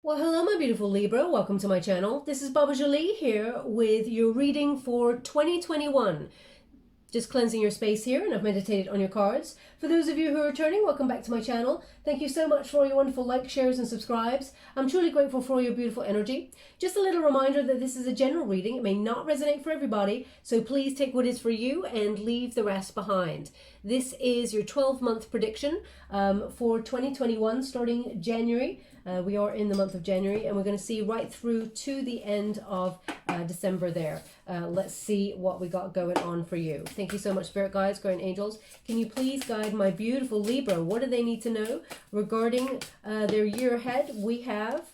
Well, hello, my beautiful Libra. Welcome to my channel. This is Baba Jolie here with your reading for 2021. Just cleansing your space here, and I've meditated on your cards. For those of you who are returning, welcome back to my channel. Thank you so much for all your wonderful likes, shares, and subscribes. I'm truly grateful for all your beautiful energy. Just a little reminder that this is a general reading. It may not resonate for everybody, so please take what is for you and leave the rest behind. This is your 12-month prediction for 2021, starting January. We are in the month of January, and we're going to see right through to the end of December there. Let's see what we got going on for you. Thank you so much, Spirit Guides, Guardian Angels. Can you please guide my beautiful Libra? What do they need to know regarding their year ahead? We have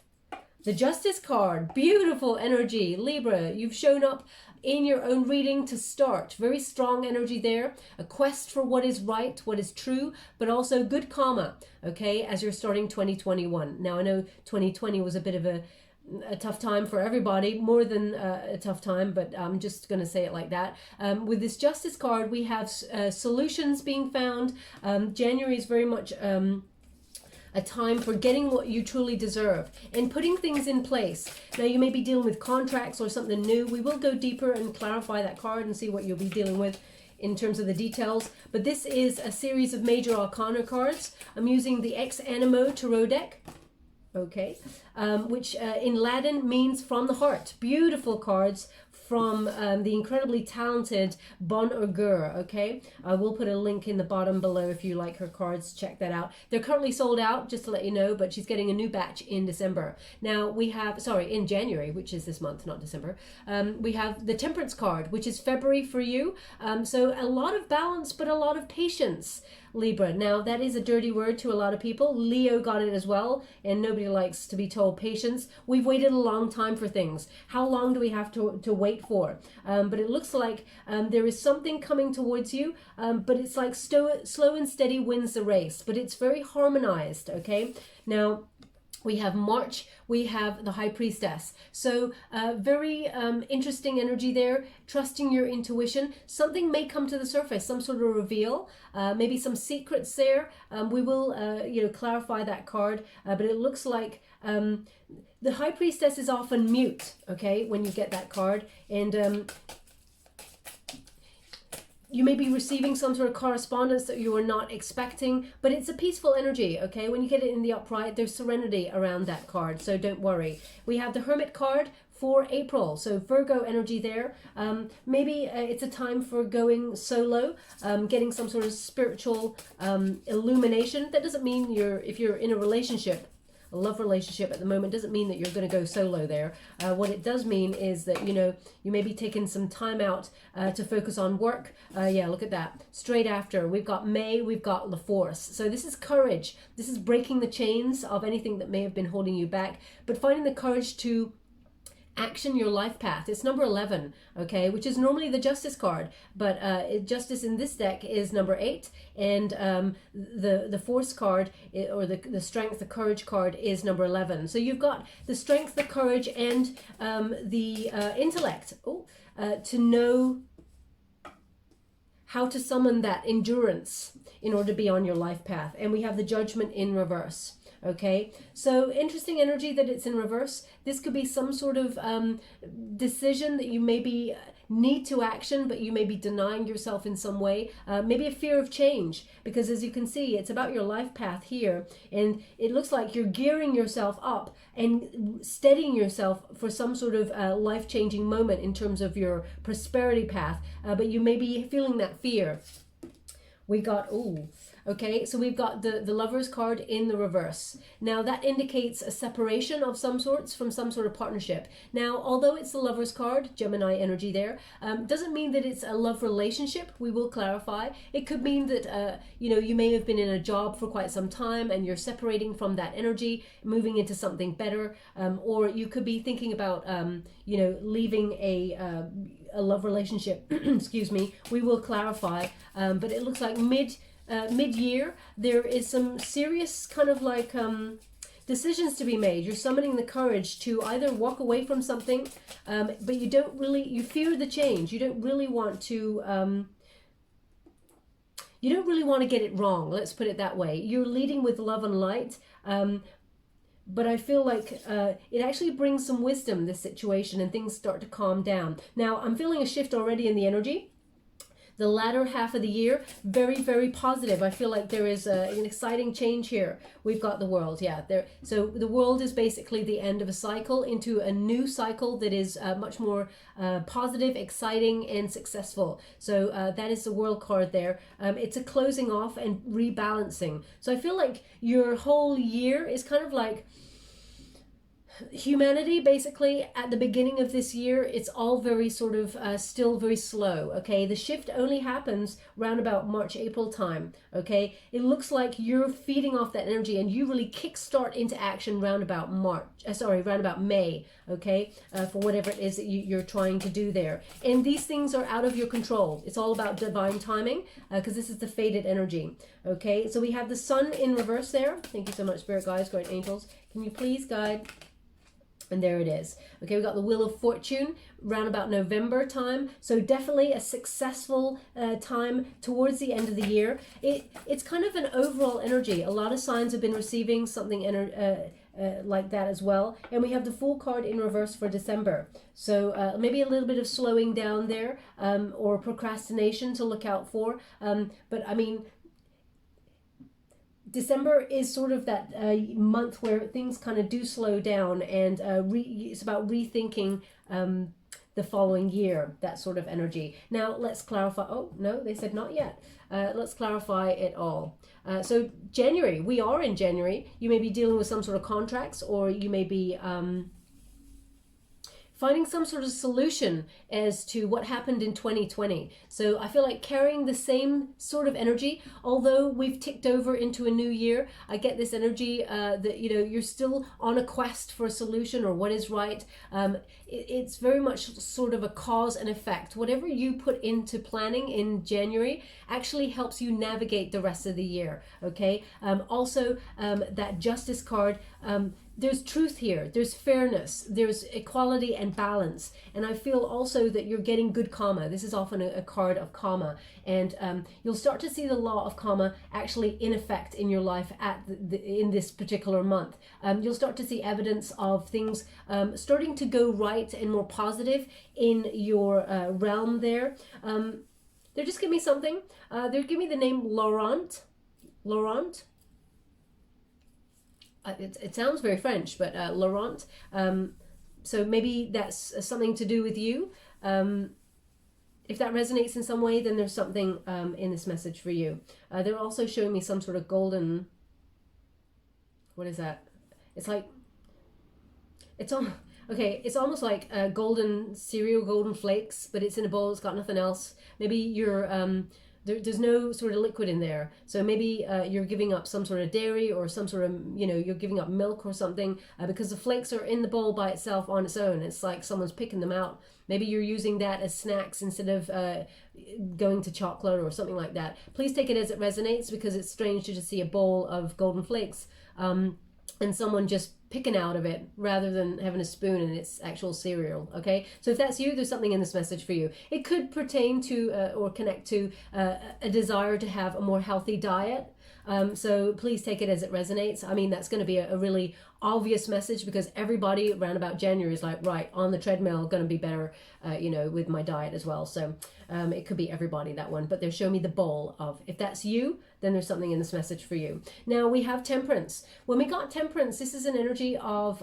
the Justice card. Beautiful energy. Libra, you've shown up in your own reading to start. Very strong energy there. A quest for what is right, what is true, but also good karma, okay, as you're starting 2021. Now, I know 2020 was a bit of a tough time for everybody, more than a tough time, but I'm just going to say it like that. With this Justice card, we have solutions being found. January is very much a time for getting what you truly deserve and putting things in place. Now, you may be dealing with contracts or something new. We will go deeper and clarify that card and see what you'll be dealing with in terms of the details. But this is a series of Major Arcana cards. I'm using the Animo Tarot deck. Okay, which in Latin means from the heart. Beautiful cards from the incredibly talented BonAugure. Okay, I will put a link in the bottom below if you like her cards. Check that out. They're currently sold out, just to let you know, but she's getting a new batch in December. Now we have, sorry, in January, which is this month, not December. We have the Temperance card, which is February for you. So a lot of balance, but a lot of patience, Libra. Now, that is a dirty word to a lot of people. Leo got it as well, and nobody likes to be told patience. We've waited a long time for things. How long do we have to wait for? But it looks like there is something coming towards you, but it's like slow and steady wins the race, but it's very harmonized, okay? Now, we have March, we have the High Priestess. So very interesting energy there, trusting your intuition. Something may come to the surface, some sort of reveal, maybe some secrets there. We will clarify that card, but it looks like the High Priestess is often mute, okay, when you get that card. And you may be receiving some sort of correspondence that you are not expecting, but it's a peaceful energy, okay? When you get it in the upright, there's serenity around that card, so don't worry. We have the Hermit card for April, so Virgo energy there. Maybe it's a time for going solo, getting some sort of spiritual illumination. That doesn't mean if you're in a relationship, a love relationship at the moment, doesn't mean that you're going to go solo there. What it does mean is that, you may be taking some time out to focus on work. Yeah, look at that. Straight after, we've got May, we've got La Force. So this is courage. This is breaking the chains of anything that may have been holding you back, but finding the courage to action your life path. It's number 11, okay, which is normally the Justice card, but Justice in this deck is number 8, and the Force card, or the Strength, the Courage card, is number 11. So you've got the Strength, the Courage, and the Intellect to know how to summon that endurance in order to be on your life path. And we have the Judgment in reverse. Okay, so interesting energy that it's in reverse. This could be some sort of decision that you maybe need to action, but you may be denying yourself in some way. Maybe a fear of change, because as you can see, it's about your life path here, and it looks like you're gearing yourself up and steadying yourself for some sort of life-changing moment in terms of your prosperity path, but you may be feeling that fear. We got, okay, so we've got the Lover's card in the reverse. Now that indicates a separation of some sorts from some sort of partnership. Now, although it's the Lover's card, Gemini energy there, doesn't mean that it's a love relationship. We will clarify. It could mean that, you may have been in a job for quite some time and you're separating from that energy, moving into something better. Or you could be thinking about, leaving a love relationship. Excuse me. We will clarify. But it looks like mid-year, there is some serious kind of like decisions to be made. You're summoning the courage to either walk away from something, but you fear the change. You don't really want to get it wrong. Let's put it that way. You're leading with love and light, but I feel like it actually brings some wisdom, this situation, and things start to calm down. Now, I'm feeling a shift already in the energy. The latter half of the year, very, very positive. I feel like there is an exciting change here. We've got the world, yeah. So the world is basically the end of a cycle into a new cycle that is much more positive, exciting, and successful. So that is the world card there. It's a closing off and rebalancing. So I feel like your whole year is kind of like humanity. Basically at the beginning of this year, it's all very sort of still very slow. Okay, the shift only happens round about March, April time. Okay, it looks like you're feeding off that energy and you really kickstart into action round about round about May. Okay, for whatever it is that you're trying to do there, and these things are out of your control. It's all about divine timing, because this is the fated energy. Okay, so we have the sun in reverse there. Thank you so much, spirit guides, great angels. Can you please guide? And there it is. Okay, we got the Wheel of Fortune round about November time. So definitely a successful time towards the end of the year. It's kind of an overall energy. A lot of signs have been receiving something like that as well. And we have the Fool card in reverse for December. So maybe a little bit of slowing down there, or procrastination to look out for. But I mean, December is sort of that month where things kind of do slow down, and it's about rethinking the following year, that sort of energy. Now let's clarify. Oh no, they said not yet. Let's clarify it all. So January, we are in January. You may be dealing with some sort of contracts, or you may be finding some sort of solution as to what happened in 2020. So I feel like carrying the same sort of energy, although we've ticked over into a new year, I get this energy that, you know, you're still on a quest for a solution or what is right. It's very much sort of a cause and effect. Whatever you put into planning in January actually helps you navigate the rest of the year, okay? Also, that Justice card, there's truth here, there's fairness, there's equality and balance. And I feel also that you're getting good karma. This is often a card of karma. And you'll start to see the law of karma actually in effect in your life in this particular month. You'll start to see evidence of things starting to go right and more positive in your realm there. They're just giving me something. They're giving me the name Laurent. Laurent. It sounds very French, but Laurent. So maybe that's something to do with you. If that resonates in some way, then there's something in this message for you. They're also showing me some sort of golden... What is that? It's like... It's on... Okay, it's almost like golden cereal, golden flakes, but it's in a bowl, it's got nothing else. Maybe you're... There's no sort of liquid in there. So maybe you're giving up some sort of dairy or some sort of, you know, you're giving up milk or something because the flakes are in the bowl by itself on its own. It's like someone's picking them out. Maybe you're using that as snacks instead of going to chocolate or something like that. Please take it as it resonates, because it's strange to just see a bowl of golden flakes and someone just picking out of it rather than having a spoon and its actual cereal. Okay, so if that's you, there's something in this message for you. It could pertain to or connect to a desire to have a more healthy diet. So please take it as it resonates. I mean, that's going to be a really obvious message, because everybody around about January is like, right, on the treadmill, going to be better, you know, with my diet as well. So it could be everybody, that one, but they're showing me the bowl of, if that's you, then there's something in this message for you. Now we have Temperance. When we got Temperance, this is an energy of,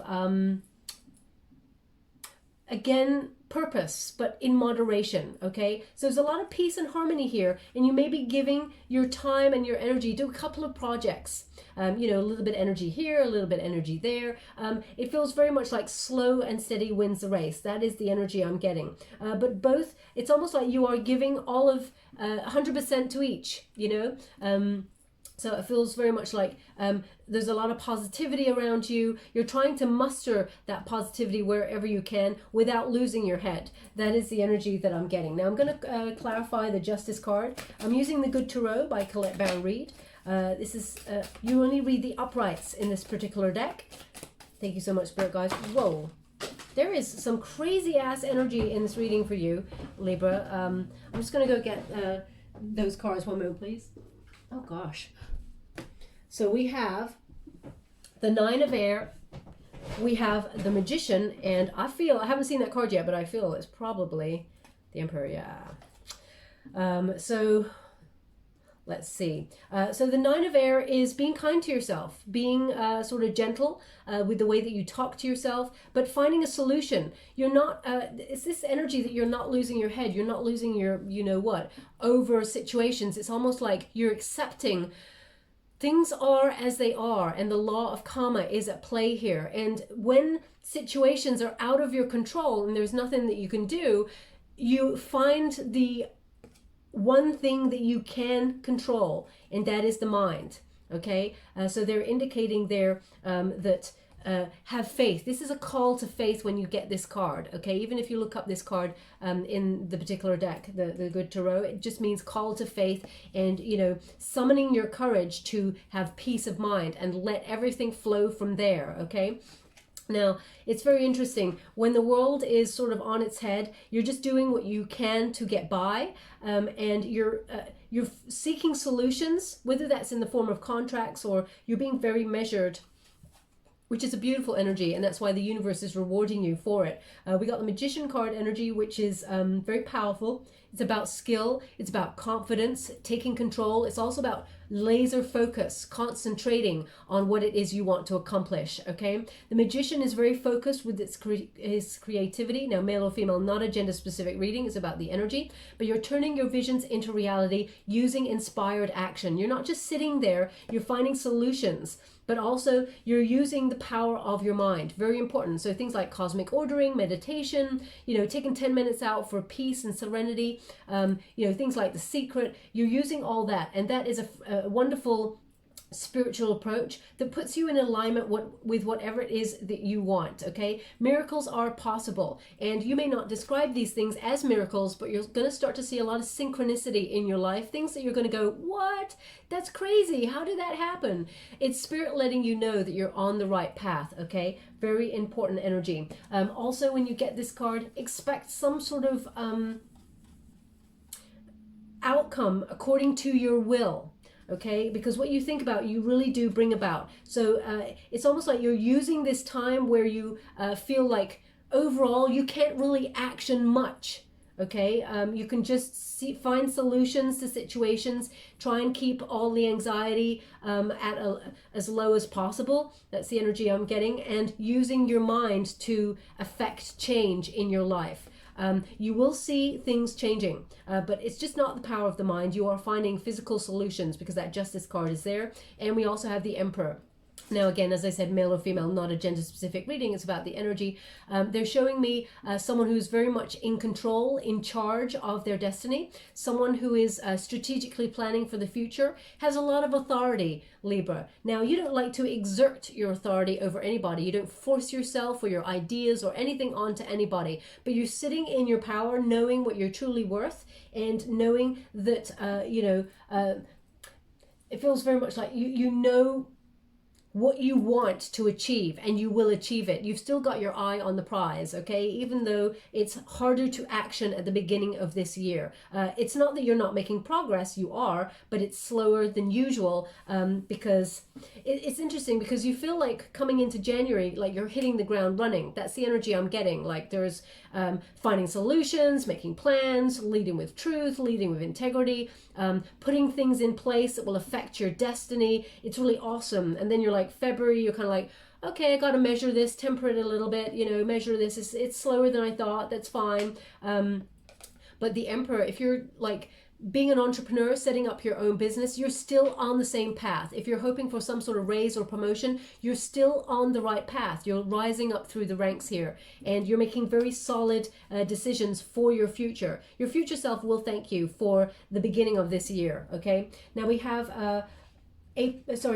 again, purpose, but in moderation. Okay, so there's a lot of peace and harmony here, and you may be giving your time and your energy to a couple of projects. You know, a little bit energy here, a little bit energy there. It feels very much like slow and steady wins the race. That is the energy I'm getting. But both, it's almost like you are giving all of 100% to each, you know. So it feels very much like there's a lot of positivity around you. You're trying to muster that positivity wherever you can without losing your head. That is the energy that I'm getting. Now I'm going to clarify the Justice card. I'm using the Good Tarot by Colette Baron-Reid. This is, you only read the uprights in this particular deck. Thank you so much, Spirit Guys. Whoa. There is some crazy ass energy in this reading for you, Libra. I'm just going to go get those cards. One moment, please. Oh gosh. So we have the Nine of Air we have the Magician, and I haven't seen that card yet, but I feel it's probably the Emperor, yeah. So let's see. So the Nine of Air is being kind to yourself, being sort of gentle with the way that you talk to yourself, but finding a solution. You're not, it's this energy that you're not losing your head, you're not losing your, you know what, over situations. It's almost like you're accepting things are as they are, and the law of karma is at play here. And when situations are out of your control and there's nothing that you can do, you find the one thing that you can control, and that is the mind. Okay, so they're indicating there that have faith. This is a call to faith when you get this card. Okay, even if you look up this card in the particular deck, the Good Tarot, it just means call to faith, and you know, summoning your courage to have peace of mind and let everything flow from there. Okay. Now, it's very interesting. When the world is sort of on its head, you're just doing what you can to get by, and you're seeking solutions, whether that's in the form of contracts or you're being very measured, which is a beautiful energy, and that's why the universe is rewarding you for it. We got the Magician card energy, which is very powerful. It's about skill, it's about confidence, taking control. It's also about laser focus, concentrating on what it is you want to accomplish. Okay, the Magician is very focused with his creativity. Now, male or female, not a gender specific reading, it's about the energy, but you're turning your visions into reality using inspired action. You're not just sitting there, you're finding solutions, but also you're using the power of your mind. Very important. So things like cosmic ordering, meditation, you know, taking 10 minutes out for peace and serenity, you know, things like The Secret. You're using all that, and that is a wonderful spiritual approach that puts you in alignment with whatever it is that you want. Okay, miracles are possible, and you may not describe these things as miracles, but you're going to start to see a lot of synchronicity in your life, things that you're going to go, what, that's crazy, how did that happen? It's spirit letting you know that you're on the right path. Okay, very important energy. Also, when you get this card, expect some sort of outcome according to your will. Okay, because what you think about, you really do bring about. So it's almost like you're using this time where you feel like overall you can't really action much. Okay, you can just find solutions to situations, try and keep all the anxiety as low as possible. That's the energy I'm getting, and using your mind to affect change in your life. You will see things changing, but it's just not the power of the mind. You are finding physical solutions because that Justice card is there. And we also have the Emperor. Now, again, as I said, male or female, not a gender-specific reading. It's about the energy. They're showing me someone who's very much in control, in charge of their destiny, someone who is strategically planning for the future, has a lot of authority, Libra. Now, you don't like to exert your authority over anybody. You don't force yourself or your ideas or anything onto anybody, but you're sitting in your power, knowing what you're truly worth, and knowing that, it feels very much like you know what you want to achieve, and you will achieve it. You've still got your eye on the prize, okay? Even though it's harder to action at the beginning of this year. It's not that you're not making progress, you are, but it's slower than usual because it's interesting, because you feel like coming into January, like you're hitting the ground running. That's the energy I'm getting. Like there's finding solutions, making plans, leading with truth, leading with integrity, putting things in place that will affect your destiny. It's really awesome. And then you're like, February, you're kind of like, okay, I got to measure this, temper it a little bit, you know, measure this. It's slower than I thought. That's fine. But the Emperor, if you're like being an entrepreneur, setting up your own business, you're still on the same path. If you're hoping for some sort of raise or promotion, you're still on the right path. You're rising up through the ranks here, and you're making very solid decisions for your future. Your future self will thank you for the beginning of this year. Okay, now we have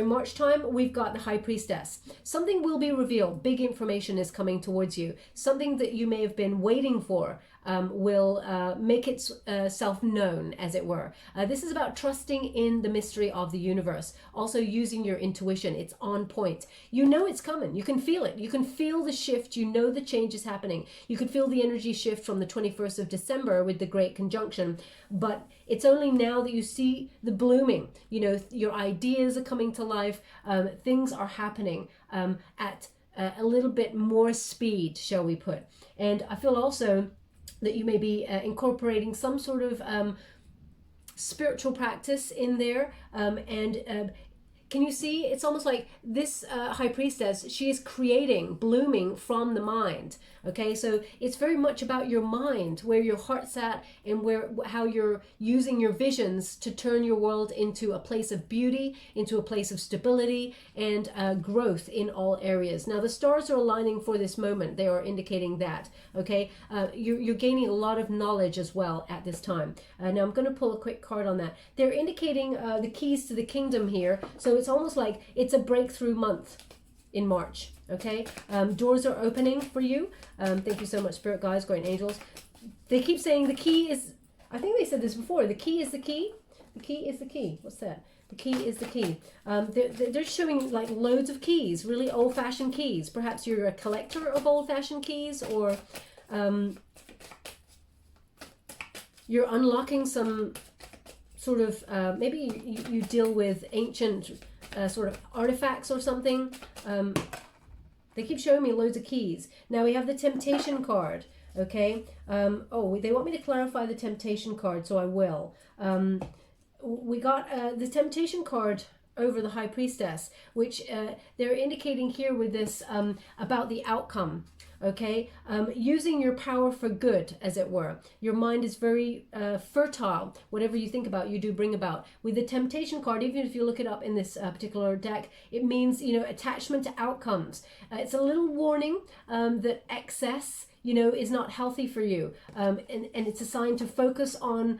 March time, we've got the High Priestess. Something will be revealed. Big information is coming towards you. Something that you may have been waiting for will make itself known, as it were. This is about trusting in the mystery of the universe. Also using your intuition. It's on point. You know it's coming. You can feel it. You can feel the shift. You know the change is happening. You can feel the energy shift from the 21st of December with the Great Conjunction. But it's only now that you see the blooming. You know, your ideas are coming to life. Things are happening at a little bit more speed, shall we put. And I feel also that you may be incorporating some sort of spiritual practice in there, and can you see, it's almost like this high priestess, she is creating, blooming from the mind. Okay, so it's very much about your mind, where your heart's at, and how you're using your visions to turn your world into a place of beauty, into a place of stability and growth in all areas. Now the stars are aligning for this moment. They are indicating that. Okay, you're gaining a lot of knowledge as well at this time. Now I'm going to pull a quick card on that. They're indicating the keys to the kingdom here. So it's almost like it's a breakthrough month in March. Okay, doors are opening for you. Thank you so much, Spirit Guides, Guardian Angels. They keep saying the key is, I think they said this before, the key is the key. The key is the key. What's that? The key is the key. They're showing like loads of keys, really old-fashioned keys. Perhaps you're a collector of old-fashioned keys, or you're unlocking some sort of, maybe you deal with ancient sort of artifacts or something. They keep showing me loads of keys. Now we have the Temptation card. Okay. Oh, they want me to clarify the Temptation card, so I will. We got the Temptation card over the High Priestess, which they're indicating here with this about the outcome. Okay, using your power for good, as it were. Your mind is very fertile. Whatever you think about, you do bring about. With the Temptation card, even if you look it up in this particular deck, it means, you know, attachment to outcomes. It's a little warning that excess, you know, is not healthy for you. And it's a sign to focus on,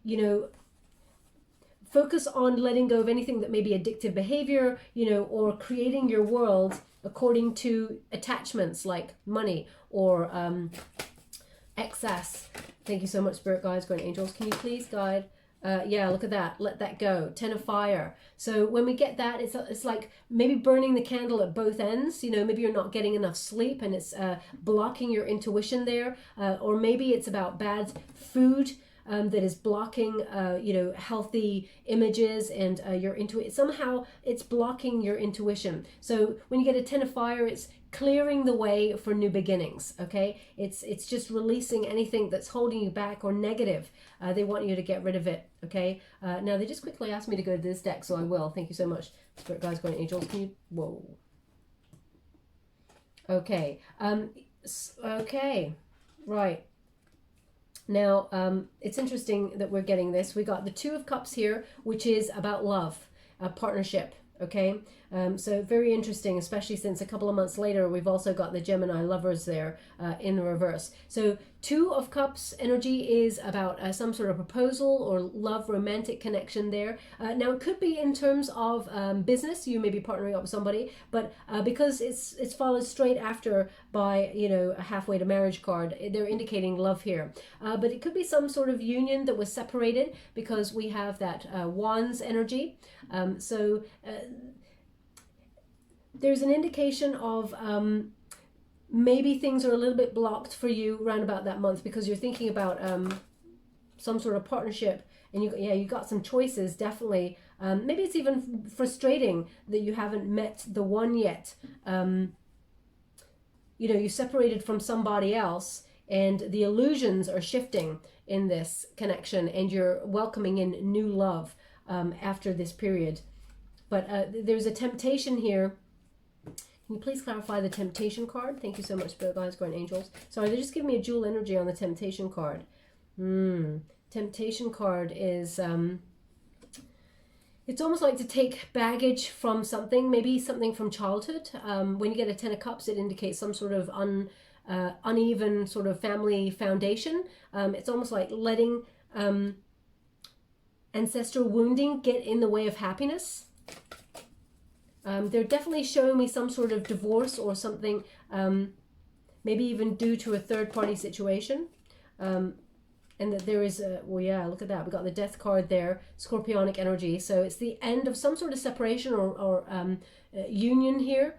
you know, focus on letting go of anything that may be addictive behavior, you know, or creating your world according to attachments like money or excess. Thank you so much, Spirit Guides, Guardian Angels. Can you please guide? Yeah, look at that. Let that go. 10 of fire. So when we get that, it's like maybe burning the candle at both ends. You know, maybe you're not getting enough sleep and it's blocking your intuition there. Or maybe it's about bad food. That is blocking, you know, healthy images and your intuition. Somehow it's blocking your intuition. So when you get a 10 of fire, it's clearing the way for new beginnings. Okay, it's just releasing anything that's holding you back or negative. They want you to get rid of it. Okay. Now they just quickly asked me to go to this deck, so I will. Thank you so much, Spirit Guides, Guardian Angels. Can you? Whoa. Okay. Okay. Right. Now, it's interesting that we're getting this. We got the Two of Cups here, which is about love, a partnership, okay? So very interesting, especially since a couple of months later, we've also got the Gemini lovers there in the reverse. So Two of Cups energy is about some sort of proposal or love, romantic connection there. Now, it could be in terms of business. You may be partnering up with somebody, but because it's followed straight after by, you know, a halfway to marriage card, they're indicating love here. But it could be some sort of union that was separated because we have that Wands energy. There's an indication of maybe things are a little bit blocked for you around about that month because you're thinking about some sort of partnership, and you got some choices, definitely. Maybe it's even frustrating that you haven't met the one yet. You know, you separated from somebody else and the illusions are shifting in this connection and you're welcoming in new love after this period. But there's a temptation here. Can you please clarify the Temptation card? Thank you so much, Spirit Guides, Guardian Angels. Sorry, they just give me a dual energy on the Temptation card. Temptation card is, it's almost like to take baggage from something, maybe something from childhood. When you get a 10 of Cups, it indicates some sort of uneven sort of family foundation. It's almost like letting ancestral wounding get in the way of happiness. They're definitely showing me some sort of divorce or something, maybe even due to a third-party situation. And that there is a, well, yeah, look at that. We got the Death card there, Scorpionic energy. So it's the end of some sort of separation or union here.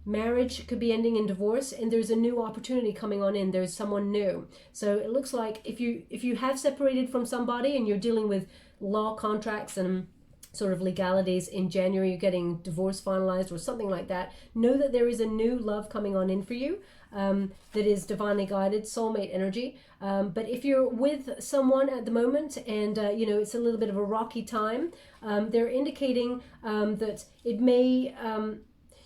Marriage could be ending in divorce, and there's a new opportunity coming on in. There's someone new. So it looks like if you have separated from somebody and you're dealing with law, contracts, and sort of legalities in January, you're getting divorce finalized or something like that, know that there is a new love coming on in for you that is divinely guided, soulmate energy. But if you're with someone at the moment and, you know, it's a little bit of a rocky time, they're indicating that it may...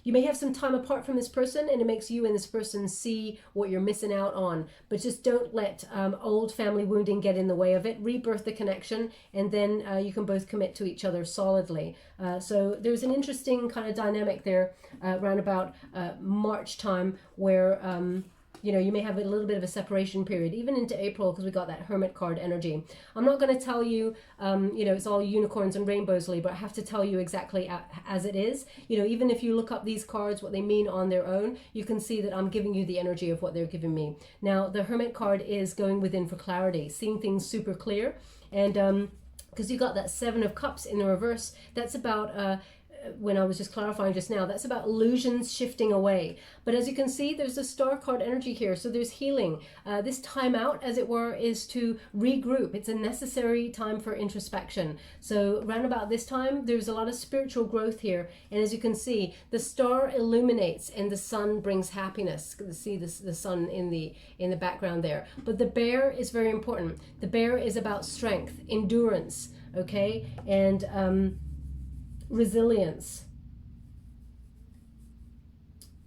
you may have some time apart from this person, and it makes you and this person see what you're missing out on. But just don't let old family wounding get in the way of it. Rebirth the connection, and then you can both commit to each other solidly. So there's an interesting kind of dynamic there around about March time where... you know, you may have a little bit of a separation period, even into April, because we got that Hermit card energy. I'm not going to tell you, you know, it's all unicorns and rainbows, Libra. I have to tell you exactly as it is. You know, even if you look up these cards, what they mean on their own, you can see that I'm giving you the energy of what they're giving me. Now, the Hermit card is going within for clarity, seeing things super clear. And because you got that Seven of Cups in the reverse, that's about... when I was just clarifying just now, that's about illusions shifting away. But as you can see, there's a star card energy here. So there's healing. This time out, as it were, is to regroup. It's a necessary time for introspection. So around about this time, there's a lot of spiritual growth here. And as you can see, the star illuminates and the sun brings happiness. You can see the sun in the background there. But the bear is very important. The bear is about strength, endurance, okay? And resilience.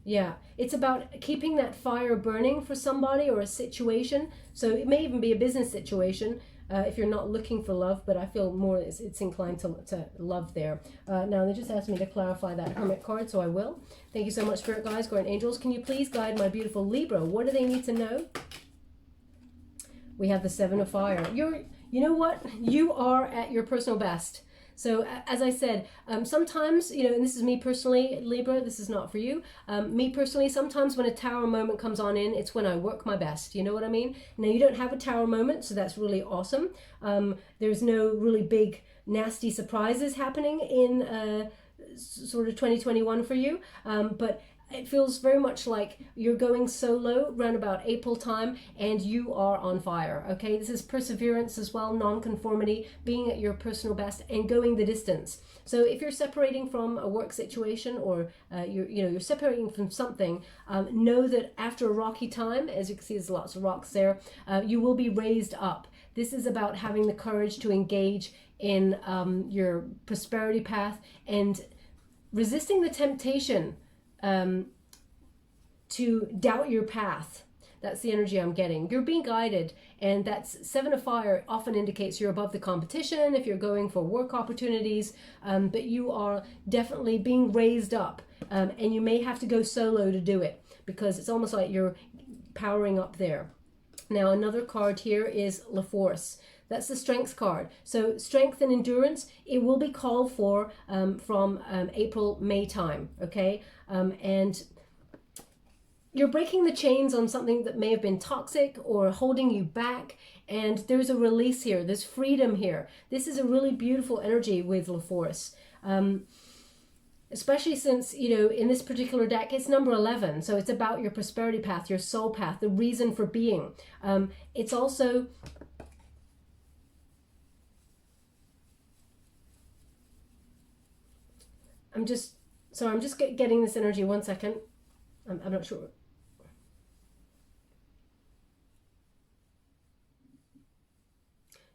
Yeah, it's about keeping that fire burning for somebody or a situation. So it may even be a business situation if you're not looking for love, but I feel more it's inclined to love there. Now they just asked me to clarify that Hermit card, so I will. Thank you so much, Spirit Guides, Guardian Angels. Can you please guide my beautiful Libra? What do they need to know? We have the Seven of Fire. You know what? You are at your personal best. So as I said, sometimes, you know, and this is me personally, Libra, this is not for you. Me personally, sometimes when a tower moment comes on in, it's when I work my best. You know what I mean? Now, you don't have a tower moment, so that's really awesome. There's no really big, nasty surprises happening in sort of 2021 for you. But it feels very much like you're going solo around about April time and you are on fire, okay? This is perseverance as well, non-conformity, being at your personal best and going the distance. So if you're separating from a work situation or you're separating from something, know that after a rocky time, as you can see there's lots of rocks there, you will be raised up. This is about having the courage to engage in your prosperity path and resisting the temptation to doubt your path. That's the energy I'm getting. You're being guided, and that's Seven of Fire often indicates you're above the competition if you're going for work opportunities, but you are definitely being raised up, and you may have to go solo to do it because it's almost like you're powering up there. Now, another card here is La Force. That's the Strength card. So strength and endurance, it will be called for from April, May time, okay? And you're breaking the chains on something that may have been toxic or holding you back, and there's a release here. There's freedom here. This is a really beautiful energy with La Force. Especially since, you know, in this particular deck, it's number 11. So it's about your prosperity path, your soul path, the reason for being. It's also... I'm just getting this energy. 1 second. I'm not sure.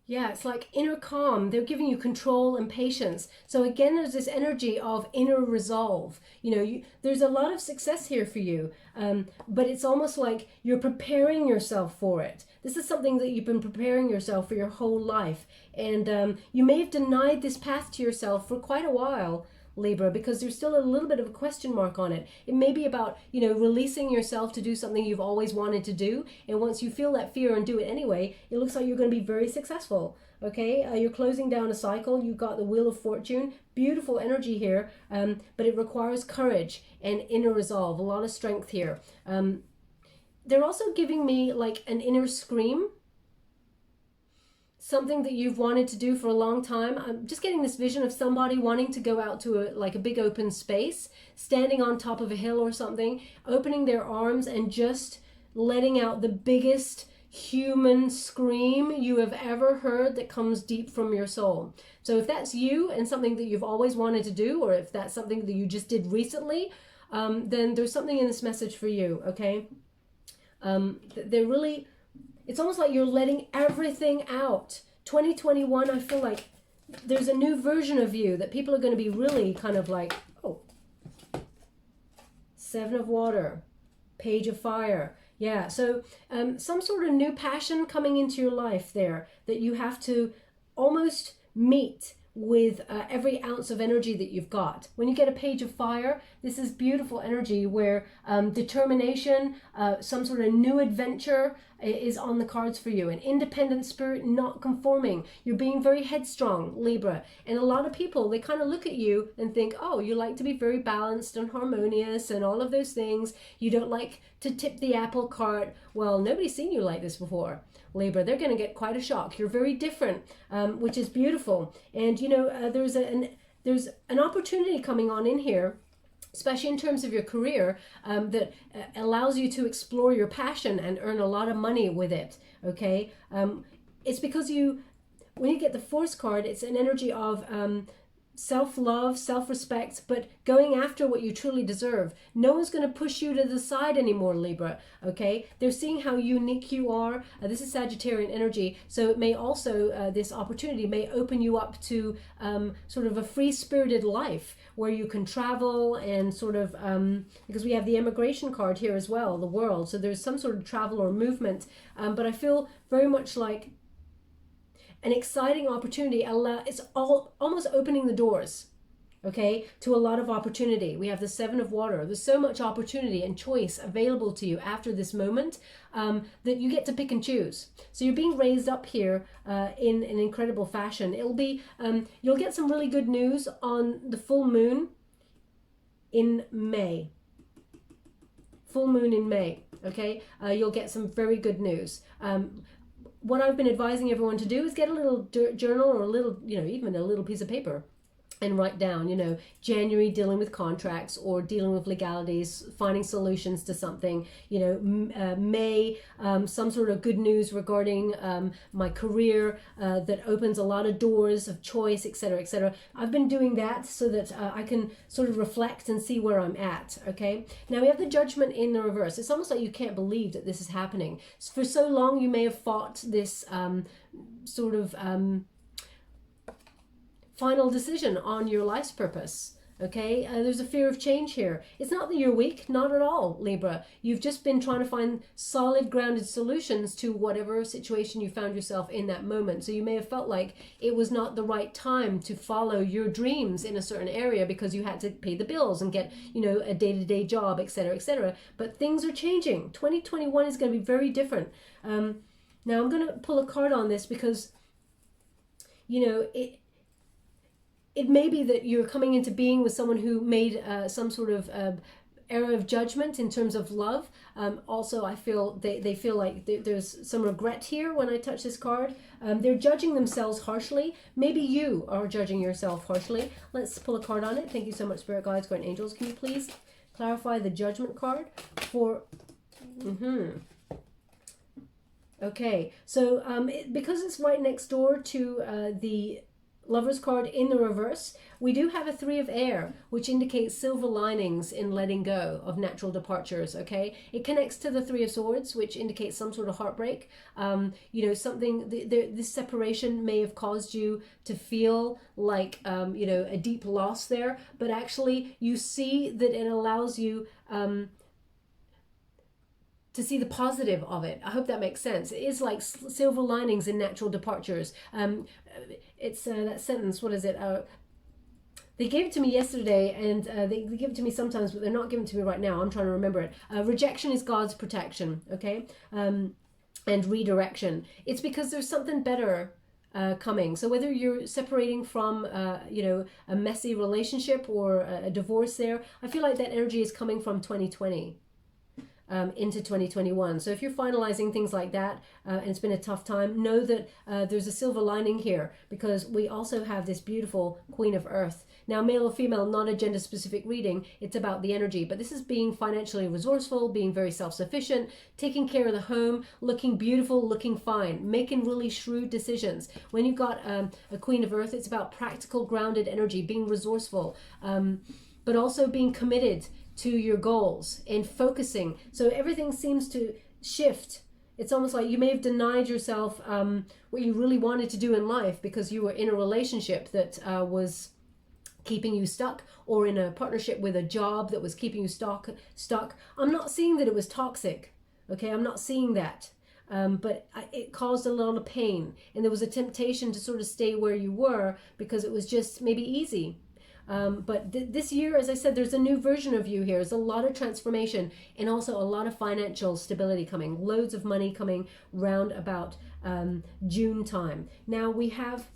Yeah, it's like inner calm. They're giving you control and patience. So again, there's this energy of inner resolve. You know, there's a lot of success here for you, but it's almost like you're preparing yourself for it. This is something that you've been preparing yourself for your whole life. And you may have denied this path to yourself for quite a while, Libra, because there's still a little bit of a question mark on it. It may be about, you know, releasing yourself to do something you've always wanted to do. And once you feel that fear and do it anyway, it looks like you're going to be very successful. Okay, you're closing down a cycle. You've got the Wheel of Fortune. Beautiful energy here, but it requires courage and inner resolve. A lot of strength here. They're also giving me like an inner scream. Something that you've wanted to do for a long time. I'm just getting this vision of somebody wanting to go out to a big open space, standing on top of a hill or something, opening their arms and just letting out the biggest, human scream you have ever heard that comes deep from your soul. So if that's you and something that you've always wanted to do, or if that's something that you just did recently, then there's something in this message for you, okay? They're really, it's almost like you're letting everything out. 2021, I feel like there's a new version of you that people are going to be really kind of like, oh, Seven of Water, Page of Fire. Yeah, so some sort of new passion coming into your life there that you have to almost meet with every ounce of energy that you've got. When you get a Page of Fire, this is beautiful energy where determination, some sort of new adventure is on the cards for you. An independent spirit, not conforming. You're being very headstrong, Libra. And a lot of people, they kind of look at you and think, oh, you like to be very balanced and harmonious and all of those things. You don't like to tip the apple cart. Well, nobody's seen you like this before, Libra. They're going to get quite a shock. You're very different, which is beautiful. And you know, there's an opportunity coming on in here, especially in terms of your career, that allows you to explore your passion and earn a lot of money with it. Okay, it's because when you get the Force card, it's an energy of self-love, self-respect, but going after what you truly deserve. No one's going to push you to the side anymore, Libra, okay? They're seeing how unique you are. This is Sagittarian energy, so it may also, this opportunity may open you up to sort of a free-spirited life where you can travel and sort of, because we have the immigration card here as well, the world, so there's some sort of travel or movement, but I feel very much like an exciting opportunity. It's almost opening the doors, okay, to a lot of opportunity. We have the Seven of Water. There's so much opportunity and choice available to you after this moment that you get to pick and choose. So you're being raised up here in an incredible fashion. It'll be, you'll get some really good news on the full moon in May. Full moon in May, okay? You'll get some very good news. What I've been advising everyone to do is get a little journal or a little, you know, even a little piece of paper and write down, you know, January dealing with contracts or dealing with legalities, finding solutions to something, you know, May, some sort of good news regarding my career that opens a lot of doors of choice, etc., etc. I've been doing that so that I can sort of reflect and see where I'm at, okay? Now we have the Judgment in the reverse. It's almost like you can't believe that this is happening. For so long you may have fought this sort of final decision on your life's purpose, okay? There's a fear of change here. It's not that you're weak, not at all, Libra. You've just been trying to find solid, grounded solutions to whatever situation you found yourself in that moment. So you may have felt like it was not the right time to follow your dreams in a certain area because you had to pay the bills and get, you know, a day-to-day job, etc., etc. But things are changing. 2021 is going to be very different. Now I'm going to pull a card on this because, you know, it may be that you're coming into being with someone who made some sort of error of judgment in terms of love. Also, I feel they feel like there's some regret here when I touch this card. They're judging themselves harshly. Maybe you are judging yourself harshly. Let's pull a card on it. Thank you so much, Spirit Guides, Guardian Angels. Can you please clarify the Judgment card for... Okay, so because it's right next door to the Lover's card in the reverse, we do have a Three of Air, which indicates silver linings in letting go of natural departures, okay? It connects to the Three of Swords, which indicates some sort of heartbreak. You know, something, this separation may have caused you to feel like, you know, a deep loss there, but actually you see that it allows you to see the positive of it. I hope that makes sense. It is like silver linings in natural departures. It's that sentence, what is it? They gave it to me yesterday, and they give it to me sometimes, but they're not giving it to me right now. I'm trying to remember it. Rejection is God's protection, okay? And redirection. It's because there's something better coming. So whether you're separating from, you know, a messy relationship or a divorce there, I feel like that energy is coming from 2020. into 2021. So if you're finalizing things like that and it's been a tough time, know that there's a silver lining here, because we also have this beautiful Queen of Earth. Now, male or female, not a gender specific reading, it's about the energy, but this is being financially resourceful, being very self-sufficient, taking care of the home, looking beautiful, looking fine, making really shrewd decisions. When you've got a Queen of Earth, it's about practical, grounded energy, being resourceful, but also being committed to your goals and focusing. So everything seems to shift. It's almost like you may have denied yourself what you really wanted to do in life because you were in a relationship that was keeping you stuck, or in a partnership with a job that was keeping you stuck. I'm not seeing that it was toxic, okay? I'm not seeing that. But it caused a lot of pain, and there was a temptation to sort of stay where you were because it was just maybe easy. But this year, as I said, there's a new version of you here. There's a lot of transformation and also a lot of financial stability coming, loads of money coming round about June time. Now we have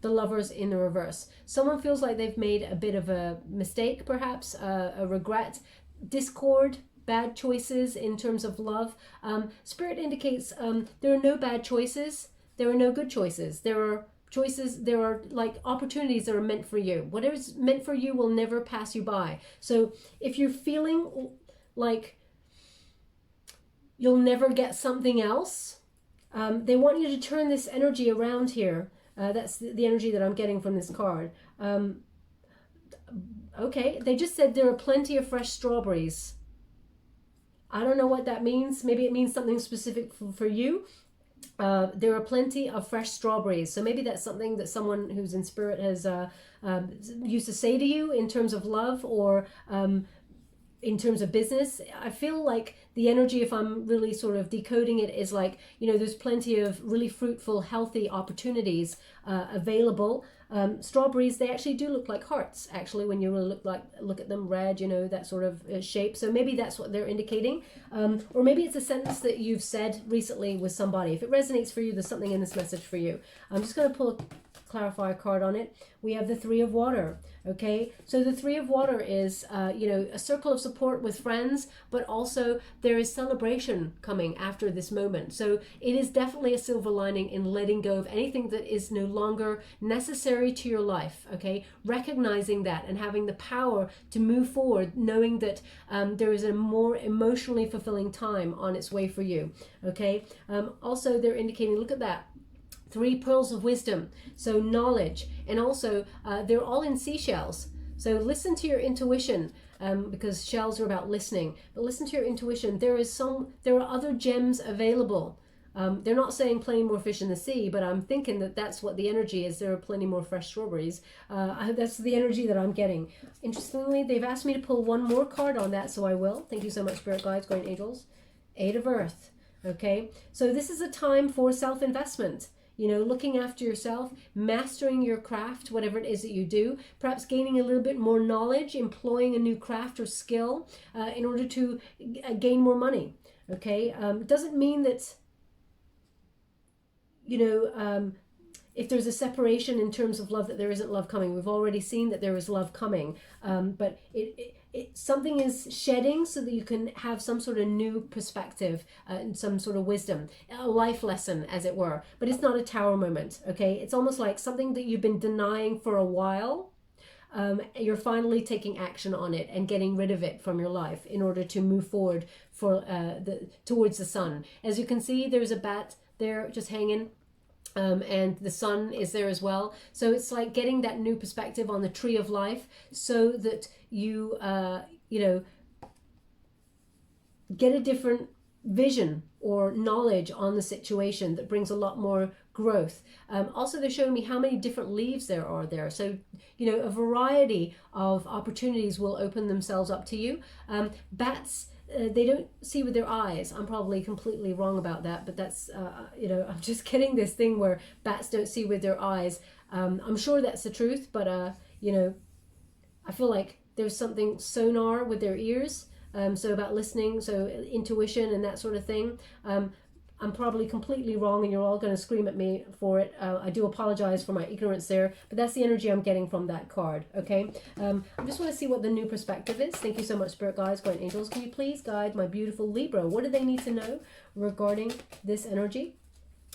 the Lovers in the reverse. Someone feels like they've made a bit of a mistake, perhaps a regret, discord, bad choices in terms of love. Spirit indicates there are no bad choices. There are no good choices. There are choices, there are like opportunities that are meant for you. Whatever's meant for you will never pass you by. So if you're feeling like you'll never get something else, they want you to turn this energy around here. That's the energy that I'm getting from this card. Okay, they just said there are plenty of fresh strawberries. I don't know what that means. Maybe it means something specific for you. There are plenty of fresh strawberries. So maybe that's something that someone who's in spirit has used to say to you in terms of love, or in terms of business. I feel like the energy, if I'm really sort of decoding it, is like, you know, there's plenty of really fruitful, healthy opportunities available. Strawberries, they actually do look like hearts, actually, when you really look at them, red, you know, that sort of shape. So maybe that's what they're indicating. Or maybe it's a sentence that you've said recently with somebody. If it resonates for you, there's something in this message for you. I'm just going to pull a clarifier card on it. We have the Three of Water. Okay, so the Three of Water is, you know, a circle of support with friends, but also there is celebration coming after this moment. So it is definitely a silver lining in letting go of anything that is no longer necessary to your life. Okay, recognizing that and having the power to move forward, knowing that there is a more emotionally fulfilling time on its way for you. Okay, also they're indicating, look at that. Three pearls of wisdom, so knowledge, and also they're all in seashells. So listen to your intuition, because shells are about listening. But listen to your intuition. There are other gems available. They're not saying plenty more fish in the sea, but I'm thinking that that's what the energy is. There are plenty more fresh strawberries. That's the energy that I'm getting. Interestingly, they've asked me to pull one more card on that, so I will. Thank you so much, Spirit Guides, Guardian Angels. Eight of Earth. Okay, so this is a time for self-investment. You know, looking after yourself, mastering your craft, whatever it is that you do, perhaps gaining a little bit more knowledge, employing a new craft or skill in order to gain more money. Okay, it doesn't mean that, you know, if there's a separation in terms of love, that there isn't love coming. We've already seen that there is love coming, but something is shedding so that you can have some sort of new perspective and some sort of wisdom, a life lesson, as it were. But it's not a tower moment, okay? It's almost like something that you've been denying for a while. You're finally taking action on it and getting rid of it from your life in order to move forward towards the sun. As you can see, there's a bat there just hanging. And the sun is there as well. So it's like getting that new perspective on the tree of life, so that you, you know, get a different vision or knowledge on the situation that brings a lot more growth. Also, they're showing me how many different leaves there are there. So, you know, a variety of opportunities will open themselves up to you. Bats, they don't see with their eyes. I'm probably completely wrong about that, but that's, you know, I'm just getting this thing where bats don't see with their eyes. I'm sure that's the truth, but, you know, I feel like there's something sonar with their ears. So about listening, so intuition and that sort of thing. I'm probably completely wrong and you're all going to scream at me for it. I do apologize for my ignorance there, but that's the energy I'm getting from that card, okay? I just want to see what the new perspective is. Thank you so much, Spirit Guides, Guardian Angels. Can you please guide my beautiful Libra? What do they need to know regarding this energy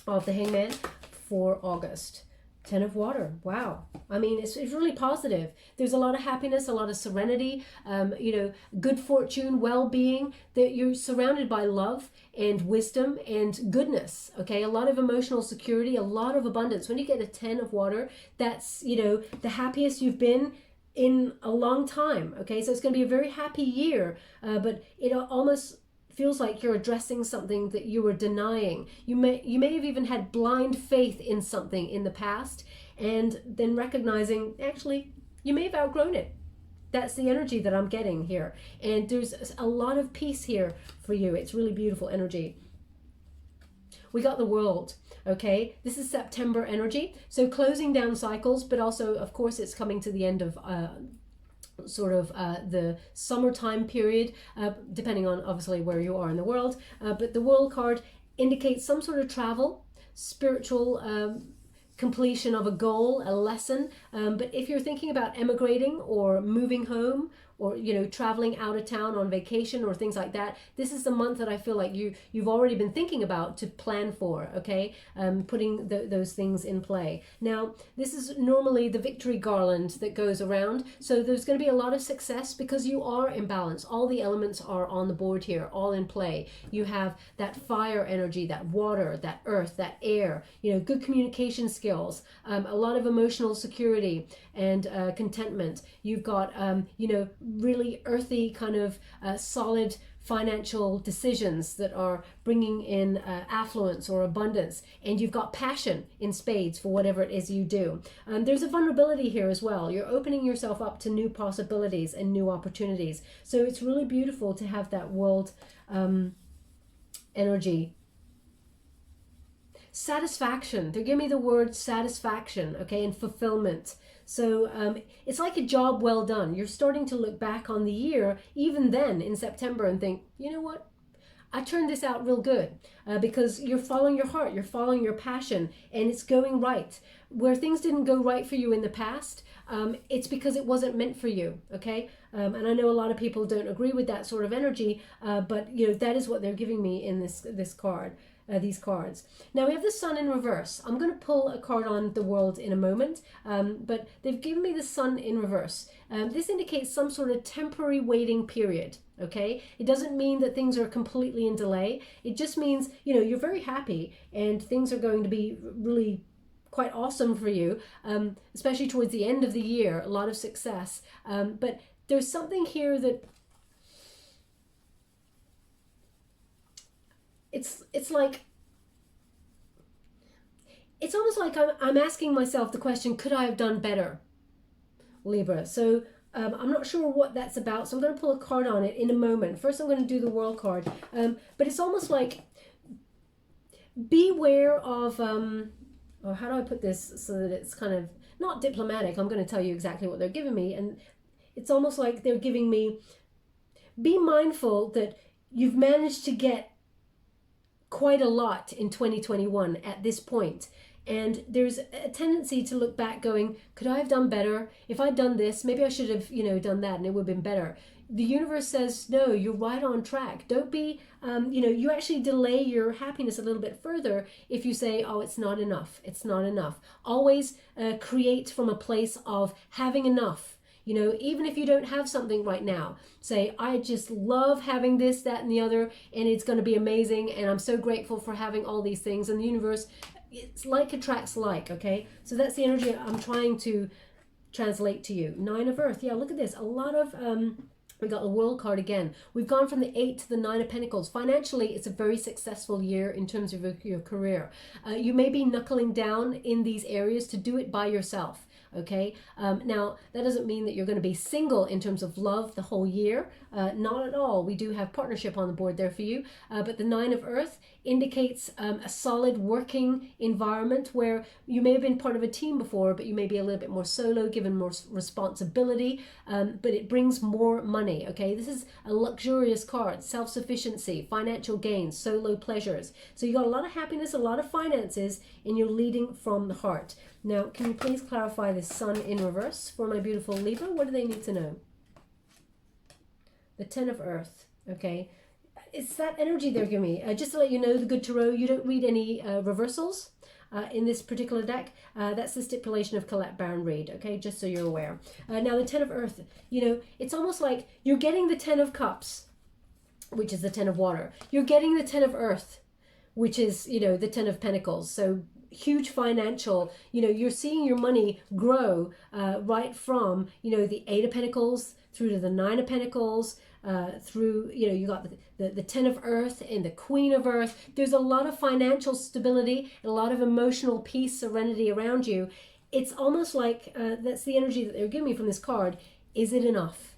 of the Hangman for August? 10 of water. Wow. I mean, it's really positive. There's a lot of happiness, a lot of serenity, you know, good fortune, well-being, that you're surrounded by love and wisdom and goodness. Okay. A lot of emotional security, a lot of abundance. When you get a 10 of water, that's, you know, the happiest you've been in a long time. Okay. So it's going to be a very happy year, but it almost feels like you're addressing something that you were denying. You may have even had blind faith in something in the past, and then recognizing actually you may have outgrown it. That's the energy that I'm getting here, and there's a lot of peace here for you. It's really beautiful energy. We got the World. Okay, this is September energy, so closing down cycles, but also of course it's coming to the end of the summertime period, depending on obviously where you are in the world, but the World card indicates some sort of travel, spiritual completion of a goal, a lesson, but if you're thinking about emigrating or moving home, or, you know, traveling out of town on vacation or things like that, this is the month that I feel like you've already been thinking about to plan for, okay? Putting those things in play. Now, this is normally the victory garland that goes around, so there's going to be a lot of success because you are in balance. All the elements are on the board here, all in play. You have that fire energy, that water, that earth, that air, you know, good communication skills, a lot of emotional security and contentment. You've got, you know, really earthy kind of solid financial decisions that are bringing in affluence or abundance, and you've got passion in spades for whatever it is you do. There's a vulnerability here as well. You're opening yourself up to new possibilities and new opportunities, so it's really beautiful to have that World energy. Satisfaction. They give me the word satisfaction, okay, and fulfillment. So it's like a job well done. You're starting to look back on the year, even then in September, and think, you know what? I turned this out real good, because you're following your heart, you're following your passion, and it's going right. Where things didn't go right for you in the past, it's because it wasn't meant for you, okay? And I know a lot of people don't agree with that sort of energy, but you know, that is what they're giving me in this card. These cards. Now we have the Sun in reverse. I'm going to pull a card on the World in a moment, but they've given me the Sun in reverse. This indicates some sort of temporary waiting period, okay? It doesn't mean that things are completely in delay. It just means, you know, you're very happy and things are going to be really quite awesome for you, especially towards the end of the year, a lot of success. But there's something here that it's like, it's almost like I'm asking myself the question, could I have done better, Libra? So I'm not sure what that's about, so I'm going to pull a card on it in a moment. First I'm going to do the World card, but it's almost like beware of or how do I put this so that it's kind of not diplomatic. I'm going to tell you exactly what they're giving me, and it's almost like they're giving me, be mindful that you've managed to get quite a lot in 2021 at this point, and there's a tendency to look back going, could I have done better? If I'd done this, maybe I should have, you know, done that and it would have been better. The universe says, no, you're right on track. Don't be, you know, you actually delay your happiness a little bit further if you say, oh, it's not enough. It's not enough. Always create from a place of having enough. You know, even if you don't have something right now, say, I just love having this, that, and the other, and it's going to be amazing, and I'm so grateful for having all these things. And the universe, it's like attracts like, okay? So that's the energy I'm trying to translate to you. 9 of Earth. Yeah, look at this. A lot of, we got the World card again. We've gone from the 8 to the 9 of Pentacles. Financially, it's a very successful year in terms of your career. You may be knuckling down in these areas to do it by yourself. Okay, now that doesn't mean that you're going to be single in terms of love the whole year. Not at all. We do have partnership on the board there for you. But the 9 of Earth indicates a solid working environment where you may have been part of a team before, but you may be a little bit more solo, given more responsibility, but it brings more money, okay? This is a luxurious card, self-sufficiency, financial gains, solo pleasures. So you got a lot of happiness, a lot of finances, and you're leading from the heart. Now, can you please clarify the Sun in reverse for my beautiful Libra? What do they need to know? The Ten of Earth, okay? It's that energy they're giving me. Just to let you know, the Good Tarot, you don't read any reversals in this particular deck. That's the stipulation of Colette, Baron-Reid, okay? Just so you're aware. Now, the Ten of Earth, you know, it's almost like you're getting the Ten of Cups, which is the Ten of Water. You're getting the Ten of Earth, which is, you know, the Ten of Pentacles. So huge financial, you know, you're seeing your money grow right from, you know, the Eight of Pentacles through to the Nine of Pentacles, through, you know, you got the Ten of Earth and the Queen of Earth. There's a lot of financial stability, a lot of emotional peace, serenity around you. It's almost like that's the energy that they're giving me from this card. Is it enough?